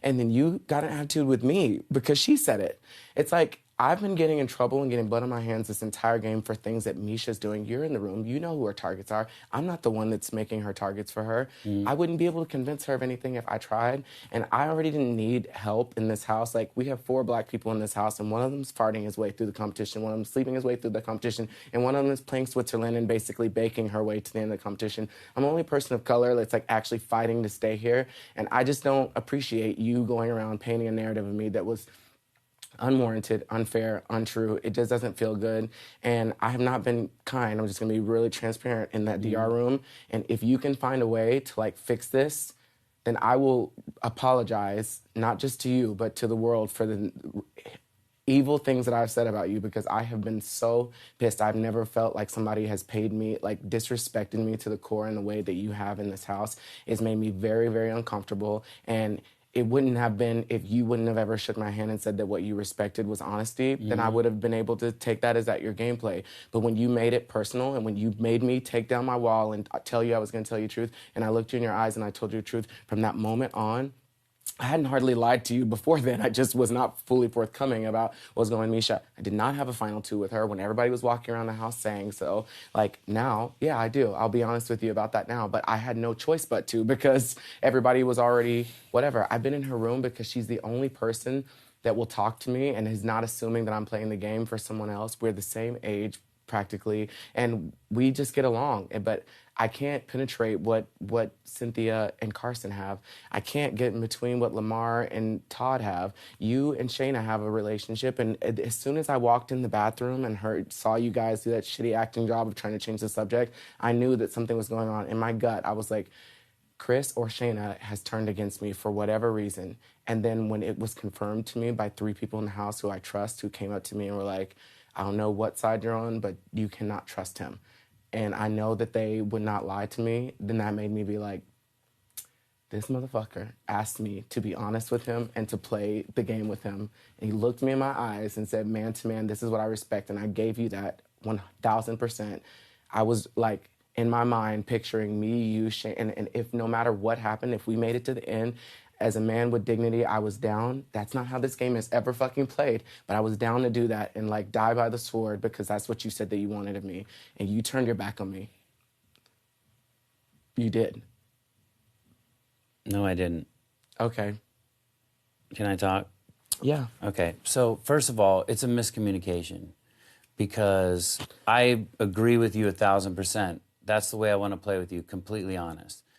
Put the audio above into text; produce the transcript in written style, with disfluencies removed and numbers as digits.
And then you got an attitude with me because she said it. It's like, I've been getting in trouble and getting blood on my hands this entire game for things that Misha's doing. You're in the room. You know who her targets are. I'm not the one that's making her targets for her. I wouldn't be able to convince her of anything if I tried. And I already didn't need help in this house. Like, we have 4 black people in this house, and one of them's farting his way through the competition, one of them's sleeping his way through the competition, and one of them is playing Switzerland and basically baking her way to the end of the competition. I'm the only person of color that's like actually fighting to stay here. And I just don't appreciate you going around painting a narrative of me that was unwarranted, unfair, untrue. It just doesn't feel good. And I have not been kind. I'm just gonna be really transparent in that DR room. And if you can find a way to like fix this, then I will apologize, not just to you, but to the world for the evil things that I've said about you, because I have been so pissed. I've never felt like somebody has paid me, like disrespected me to the core in the way that you have in this house. It's made me very, very uncomfortable. And it wouldn't have been if you wouldn't have ever shook my hand and said that what you respected was honesty, then I would have been able to take that as that your gameplay. But when you made it personal and when you made me take down my wall and tell you I was going to tell you the truth, and I looked you in your eyes and I told you the truth, from that moment on, I hadn't hardly lied to you before then. I just was not fully forthcoming about what was going on with Misha. I did not have a final 2 with her when everybody was walking around the house saying so. Like, now, yeah, I do. I'll be honest with you about that now. But I had no choice but to, because everybody was already whatever. I've been in her room because she's the only person that will talk to me and is not assuming that I'm playing the game for someone else. We're the same age, practically, and we just get along. But I can't penetrate what Cynthia and Carson have. I can't get in between what Lamar and Todd have. You and Shayna have a relationship, and as soon as I walked in the bathroom and saw you guys do that shitty acting job of trying to change the subject, I knew that something was going on. In my gut, I was like, Chris or Shayna has turned against me for whatever reason. And then when it was confirmed to me by 3 people in the house who I trust, who came up to me and were like, I don't know what side you're on, but you cannot trust him. And I know that they would not lie to me. Then that made me be like, this motherfucker asked me to be honest with him and to play the game with him. And he looked me in my eyes and said, man to man, this is what I respect. And I gave you that 1,000%. I was like, in my mind, picturing me, you, Shane, and if no matter what happened, if we made it to the end, as a man with dignity, I was down. That's not how this game is ever fucking played, but I was down to do that and like die by the sword, because that's what you said that you wanted of me. And you turned your back on me. You did. No, I didn't. Okay. Can I talk? Yeah. Okay. So first of all, it's a miscommunication, because I agree with you 1,000%. That's the way I want to play with you, completely honest.